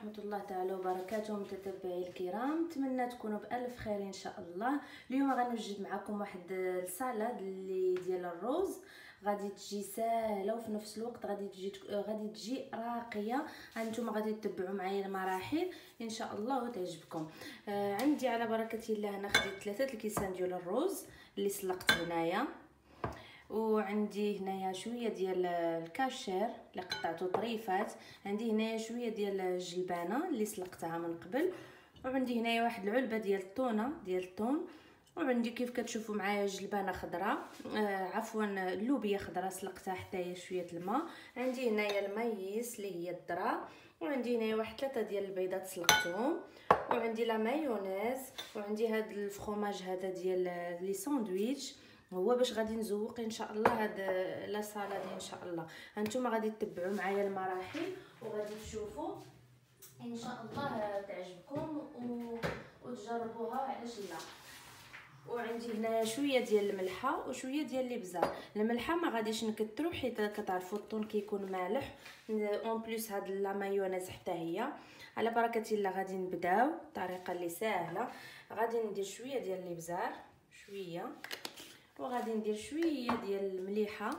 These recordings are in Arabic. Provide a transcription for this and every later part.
ورحمة الله تعالى وبركاته متتبعي الكرام، نتمنى تكونوا بألف خير ان شاء الله. اليوم غنوجد معكم واحد السلطه اللي ديال الرز، غادي تجي ساهله وفي نفس الوقت غادي تجي راقيه. هانتوما غادي تتبعوا معايا المراحل ان شاء الله وتعجبكم. عندي على بركه الله هنا خديت 3 الكيسان ديال الرز اللي سلقت هنايا، وعندي هنايا شويه ديال الكاشير اللي قطعته طريفات، عندي هنايا شويه ديال الجلبانه اللي سلقتها من قبل، وعندي هنايا واحد العلبه ديال التونه ديال الثوم، وعندي كيف كتشوفوا معايا جلبانه خضراء عفوا اللوبيا خضراء سلقتها حتى هي شويه الماء، عندي هنايا المايس اللي هي الذره، وعندي هنايا واحد 3 ديال البيضات سلقتهم، وعندي لا مايونيز، وعندي هذا الفخوماج هذا ديال لي ساندويتش، هو باش غادي نزوق ان شاء الله هاد لا سالاد ان شاء الله. هانتوما غادي تتبعوا معايا المراحل وغادي تشوفوا ان شاء الله تعجبكم وتجربوها علاش لا. وعندي هنايا شويه ديال الملحه وشويه ديال الابزار. الملحه ما غاديش نكثروا حيت كتعرفوا الطون كيكون مالح، اون بليس هاد لا مايونيز حتى هي. على بركه الله غادي نبداو الطريقه اللي سهله. غادي ندير شويه ديال الابزار شويه، وغادي ندير شويه ديال المليحه،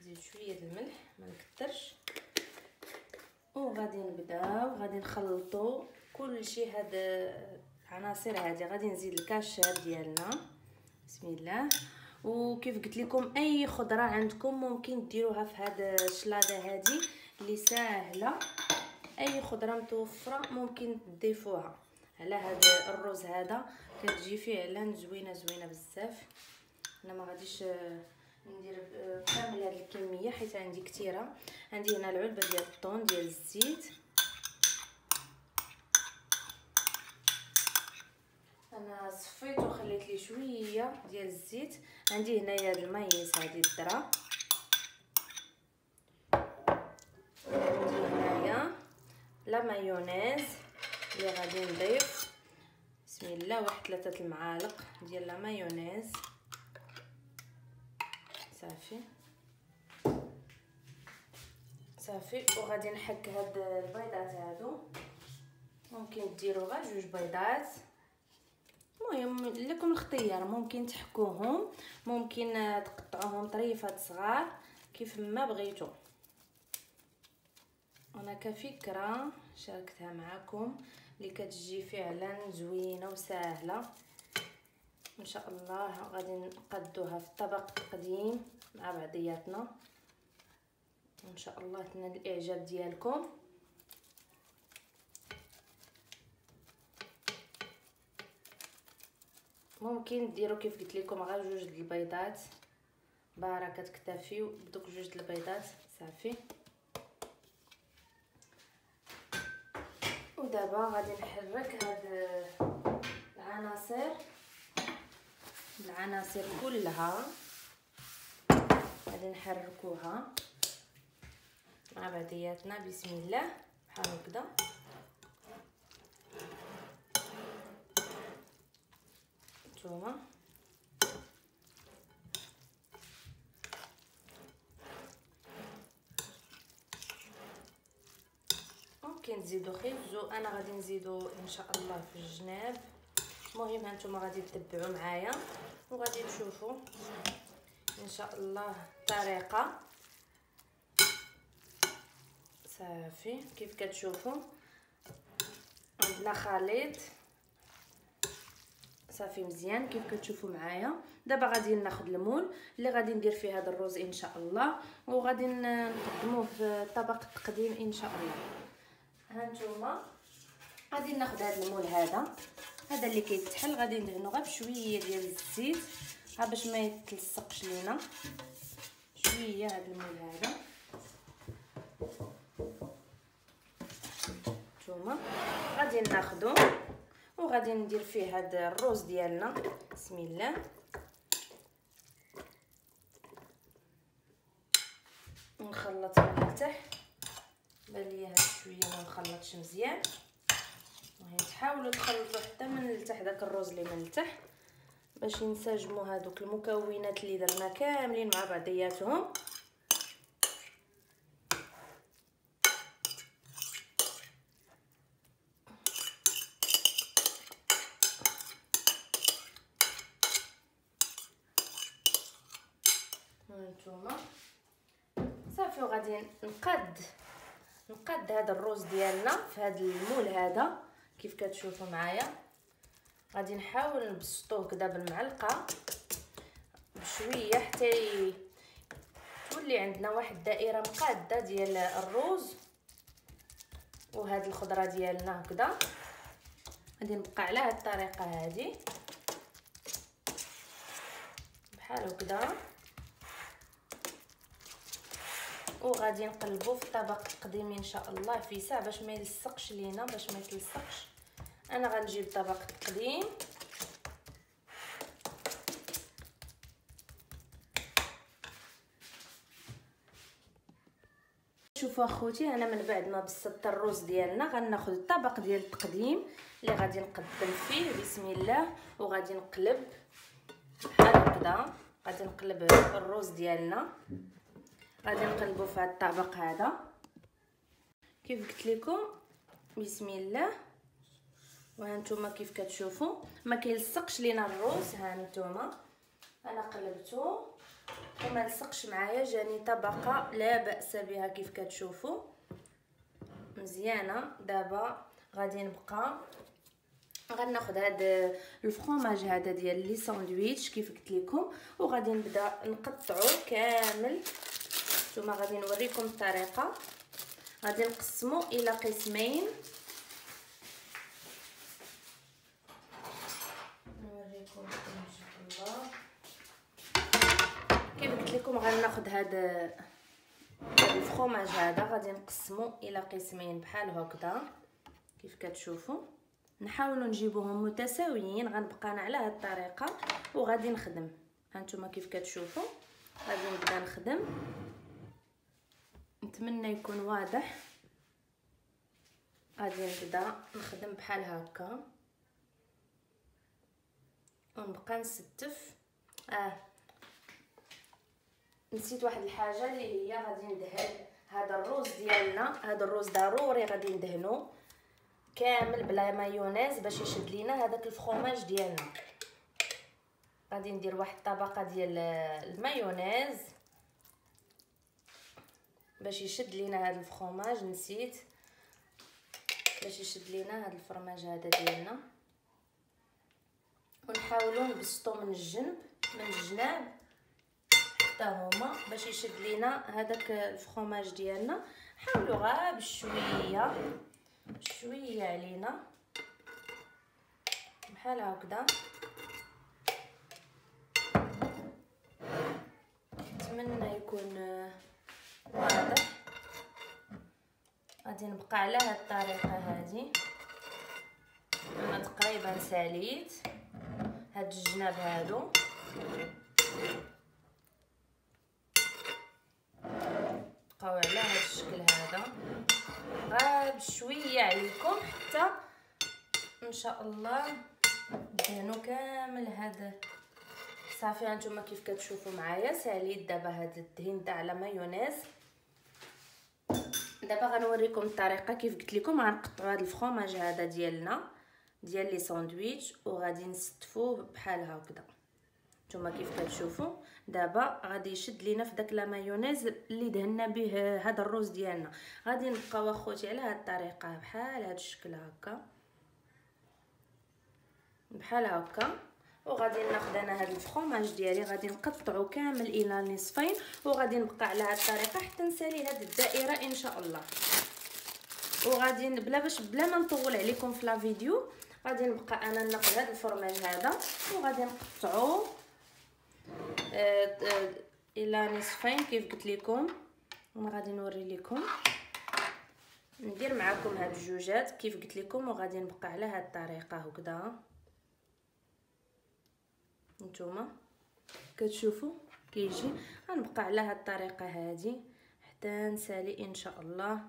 نزيد شويه د الملح ما نكثرش، وغادي نبداو غادي نخلطوا كلشي. هاد العناصر هذه غادي نزيد الكاشير ديالنا بسم الله. وكيف قلت لكم اي خضره عندكم ممكن ديروها في هاد الشلاضه هذه اللي ساهله، اي خضره متوفره ممكن تضيفوها على هذا الرز هذا، كتجي فعلا زوينه بزاف. انا ما غاديش ندير كامل هذه الكميه حيت عندي كثيره. عندي هنا العلبه ديال الطون ديال الزيت، انا صفيت وخليت لي شويه ديال الزيت. عندي هنايا المايس هذه الذره، عندي هنايا لا مايونيز اللي غادي نضيف بسم الله واحد 3 المعالق ديال لا مايونيز صافي. وغادي نحك هاد البيضات هادو، ممكن ديروا غير 2 بيضات، المهم لكم الاختيار، ممكن تحكوهم ممكن تقطعوهم طريفات صغار كيف ما بغيتو. انا كفكره شاركتها معكم اللي كتجي فعلا زوينه وسهله ان شاء الله. غادي نقدوها في الطبق التقديم مع بعضياتنا ان شاء الله تنال الاعجاب ديالكم. ممكن ديروا كيف قلت لكم غير 2 د البيضات بركه تكتفيو بدوك 2 د البيضات صافي. ودابا غادي نحرك هاد العناصر كلها، غادي نحركوها مع بعضياتنا بسم الله بحال هكذا. نتوما ممكن تزيدوا خبزو، انا غادي نزيدو ان شاء الله في الجناب. المهم هانتوما غادي تتبعوا معايا وغادي تشوفوا ان شاء الله الطريقه صافي. كيف كتشوفوا عندنا خليط صافي مزيان كيف كتشوفوا معايا. دابا غادي ناخذ المول اللي غادي ندير فيه هذا الرز ان شاء الله، وغادي نقدموه في طبق التقديم ان شاء الله. هانتوما غادي ناخذ هذا المول هذا اللي كيتحل، غادي ندهنو غير بشويه ديال الزيت ها باش ما يتلصقش لينا شويه. هذا المول هذا نتوما غادي ناخذو وغادي ندير فيه هذا الرز ديالنا بسم الله. نخلط من التحت، بان ليا هاد شويه ما مخلطش مزيان، وهي تحاولوا تخلطوا حتى من التحت داك الرز اللي من التحت باش ينسجموا هذوك المكونات اللي درنا كاملين مع بعضياتهم. غادي نقاد هذا الروز ديالنا في هذا المول هذا كيف كتشوفوا معايا. غادي نحاول نبسطوه كذا بالمعلقه بشويه حتى تولي عندنا واحد الدائره مقاده ديال الروز. وهاد الخضره ديالنا هكذا غادي نبقى على هاد الطريقه هذه بحال هكذا، وغادي نقلبو في الطبق التقديمي ان شاء الله في ساعه باش ما يلصقش لينا، باش ما يتلصقش. انا غنجيب طبق التقديم شوفوا اخوتي. انا من بعد ما بسطت الروز ديالنا غناخذ الطبق ديال التقديم اللي غادي نقدم فيه بسم الله، وغادي نقلب بحال هكذا. غادي نقلب الروز ديالنا، غادي نقلبوا في هذا الطبق هذا كيف قلت لكم بسم الله. وهانتوما كيف كتشوفوا ما كيلصقش لينا الروز. هانتوما انا قلبته وما لصقش معايا، جاني طبقه لا باس بها كيف كتشوفوا مزيانه. دابا غادي نبقى غناخذ هذا الفرماج هذا ديال لي ساندويتش كيف قلت لكم، وغادي نبدا نقطعو كامل. نتوما غادي نوريكم الطريقه. غادي نقسمو الى قسمين، نوريكم ان شاء الله. كيف قلت لكم غناخذ هذا الفرماج هذا غادي نقسمو الى قسمين بحال هكذا كيف كتشوفوا. نحاولوا نجيبوهم متساويين. غنبقى انا على هذه الطريقه وغادي نخدم. هانتوما كيف كتشوفوا غادي نبدا نخدم. نتمنى يكون واضح. غادي نبدا نخدم بحال هكا ونبقى نستف. نسيت واحد الحاجه اللي هي غادي ندهن هذا الروز ديالنا. هذا الروز ضروري غادي ندهنو كامل بلا مايونيز باش يشد لينا هذاك الفرماج ديالنا. غادي ندير واحد الطبقه ديال المايونيز باش يشد لينا هذا الفرماج. نسيت باش يشد لينا هذا الفرماج هذا ديالنا. ونحاولوا نبسطو من الجنب من الجناب حتى هما باش يشد لينا هذاك الفرماج ديالنا. حاولوا غير بشويه شويه علينا بحال هكذا. نتمنى يكون واضح. غادي نبقى على هذه الطريقه هذه. انا تقريبا ساليت هاد الجناب هادو. بقاو على هذا الشكل هذا غير بشويه عليكم حتى ان شاء الله دهنوا كامل هذا. صافي هانتوما كيف كتشوفوا معايا ساليت دابا هذا الدهين تاع لا مايونيز. دابا غنوريكم الطريقه. كيف قلت لكم غنقطعوا هذا الفرماج هذا ديالنا ديال لي ساندويتش وغادي نستفوه بحال هكذا. نتوما كيف كتشوفوا دابا غادي يشد لينا في داك لا مايونيز اللي دهنا به هذا الروز ديالنا. غادي نبقاو اخوتي على هذه الطريقه بحال هذا الشكل هكا بحال هكا. وغادي ناخذ انا هذا الفرماج ديالي غادي نقطعو كامل الى نصفين وغادي نبقى على هذه الطريقه حتى نسالي هذه الدائره ان شاء الله. وغادي بلا ما نطول عليكم في لا فيديو غادي نبقى انا ناخذ هذا الفرماج هذا وغادي نقطعو الى نصفين كيف قلت لكم. انا غادي نوري لكم ندير معكم هاد الجوجات كيف قلت لكم. وغادي نبقى على هاد الطريقه هكذا. نتوما كتشوفوا كيجي. غنبقى على هاد الطريقه هذه حتى نسالي ان شاء الله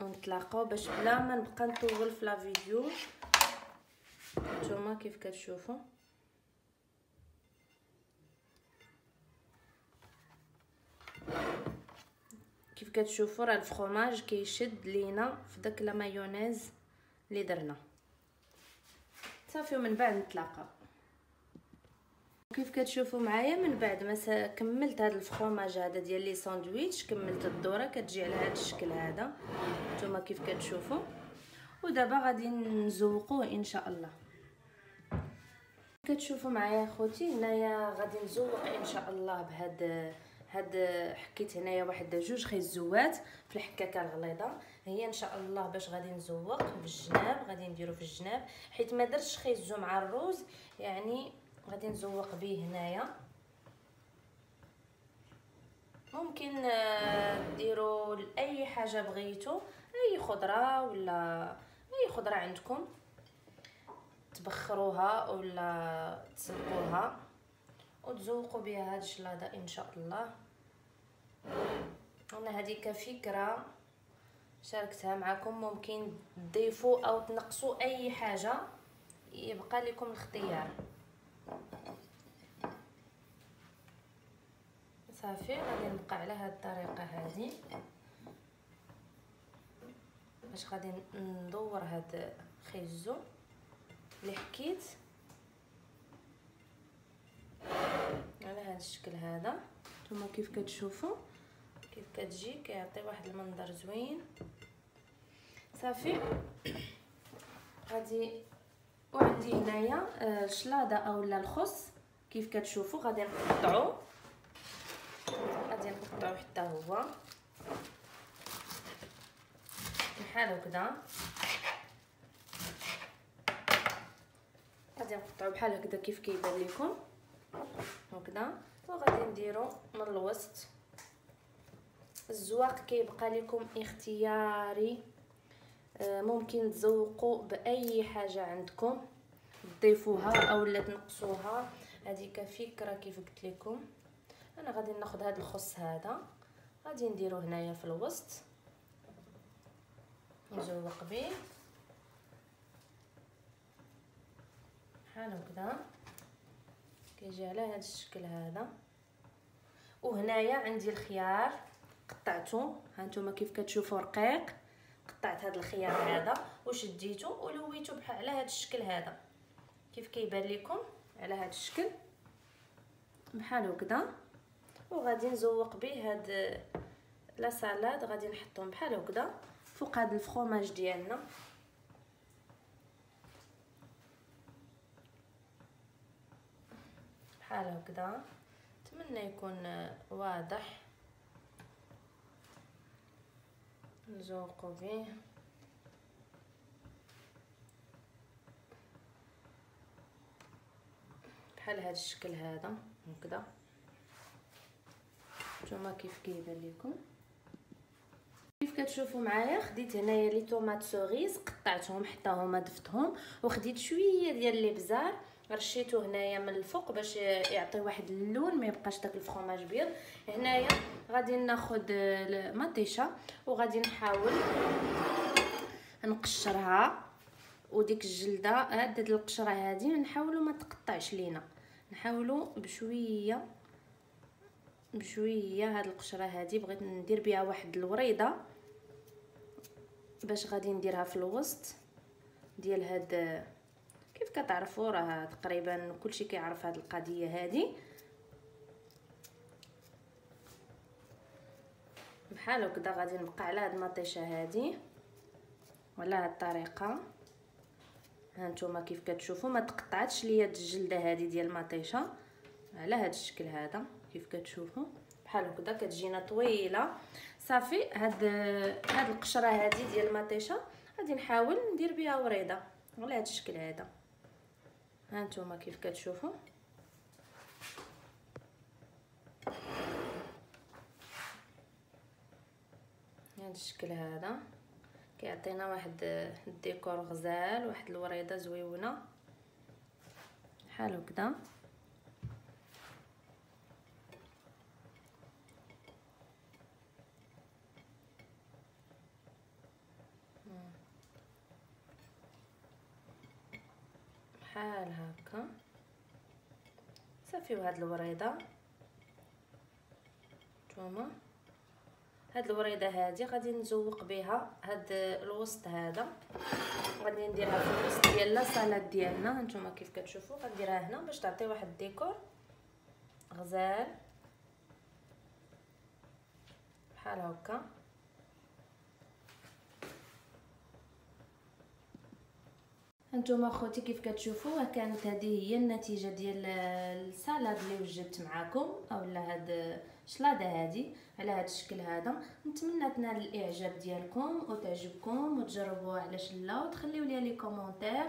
ونتلاقاو باش بلا ما نبقى نطول في لا فيديو. نتوما كيف كتشوفوا كيف كتشوفوا راه الفرماج كيشد لينا في داك لا مايونيز اللي درنا. صافي ومن بعد نتلاقاو. كيف كتشوفوا معايا من بعد ما كملت هذا الفخوماج هذا ديال لي ساندويتش، كملت الدوره كتجي على هذا الشكل هذا نتوما كيف كتشوفوا. ودابا غادي نزوقوه ان شاء الله. كتشوفوا معايا اخوتي هنايا غادي نزوق ان شاء الله هاد حكيت هنايا واحد جوج خيزوات في الحكاكه الغليظه، هي ان شاء الله باش غادي نزوق بالجناب، غادي نديرو في الجناب حيت ما درتش خيزو مع الروز، يعني غادي نزوق به هنايا. ممكن ديروا لاي حاجه بغيتو، اي خضره ولا اي خضره عندكم تبخروها ولا تسلقوها وتزوقوا بها هاد الشلاضه ان شاء الله. انا هذه كفكره شاركتها معكم، ممكن تضيفوا او تنقصوا اي حاجه، يبقى لكم الاختيار. صافي غادي نبقى على هاد الطريقه هذه باش غادي ندور هاد خيزو اللي حكيت على هذا الشكل هذا. نتوما كيف كتشوفوا كيف كتجي كيعطي واحد المنظر زوين. صافي غادي وعندي هنايا الشلاضه اولا الخس كيف كتشوفوا غادي نقطعو حتى هو بحال هكذا، غادي نقطعو بحال هكذا كيف كيبان لكم هكذا، وغادي نديرو من الوسط. الزواق كيبقى لكم اختياري، ممكن تزوقوا باي حاجه عندكم تضيفوها اولا تنقصوها، هذه كفكره كيف قلت لكم. انا غادي ناخذ هذا الخس هذا غادي نديرو هنايا في الوسط نزوق به بحال هكذا كيجي على هذا الشكل هذا. وهنايا عندي الخيار قطعته، ها نتوما كيف كتشوفوا رقيق، قطعت هذا الخيار هذا وشديته ولويته بحال على هذا الشكل هذا كيف كيبان لكم على هذا الشكل بحال هكذا. وغادي نزوق به هاد لا سالاد، غادي نحطهم بحال هكذا فوق هاد الفخوماج ديالنا بحال هكذا. نتمنى يكون واضح. نزوقوا به بحال هذا الشكل هذا هكذا. نتوما كيف كيبان لكم كيف كتشوفوا معايا. خديت هنايا لي طوماط سوريز قطعتهم حتى هما ضفتهم، وخديت شويه ديال الابزار رشيته هنايا من الفوق باش يعطي واحد اللون ما يبقاش داك الفخوماج بيض. هنايا غادي ناخذ المطيشه وغادي نحاول نقشرها، وديك الجلده هاد القشره هذه نحاولوا ما تقطعش لينا، نحاولوا بشويه بشويه. هاد القشره هذه بغيت ندير بها واحد الوريضه باش غادي نديرها في الوسط ديال هاد. كيف كتعرفوا راه تقريبا كلشي كيعرف هاد القضيه هذه بحال هكذا. غادي نبقى على هاد المطيشه هذه ولا هاد الطريقه. ها نتوما كيف كتشوفوا ما تقطعتش ليا الجلده هذه ديال المطيشه على هاد الشكل هذا كيف كتشوفوا بحال هكذا كتجينا طويله. صافي هاد القشره هذه ديال المطيشه غادي نحاول ندير بها وريضه على هاد الشكل هذا. ها نتوما كيف كتشوفوا هاد الشكل هذا كيعطينا واحد الديكور غزال، واحد الوريضه زويونه بحال هكذا. بحال هكا صافي. وهاد الوريضه نتوما هاد الوريضه هذه غادي نزوق بها هاد الوسط هذا، غادي نديرها في الوسط ديال لا سالاد ديالنا. هانتوما كيف كتشوفوا غنديرها هنا باش تعطي واحد الديكور غزال بحال هكا. هانتوما اخوتي كيف كتشوفوا كانت هذه هي النتيجه ديال السلطه اللي وجدت معكم اولا هاد الشلاضه هذه على هذا الشكل هذا. نتمنى تنال الاعجاب ديالكم وتعجبكم وتجربوها علاش لا، وتخليو لي كومونتير.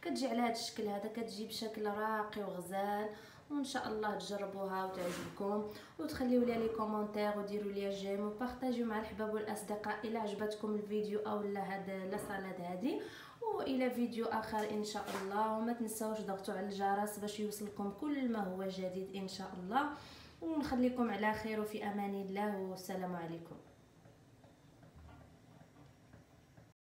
كتجي على هذا الشكل هذا، كتجي بشكل راقي وغزال، وان شاء الله تجربوها وتعجبكم. وتخليو لي كومونتير وديروا لي جيم وبارطاجيو مع الحباب والاصدقاء الى عجبتكم الفيديو اولا هاد لا سالاد هذه. والى فيديو اخر ان شاء الله، وما تنساوش ضغطوا على الجرس باش يوصلكم كل ما هو جديد ان شاء الله. ونخليكم على خير وفي امان الله، والسلام عليكم.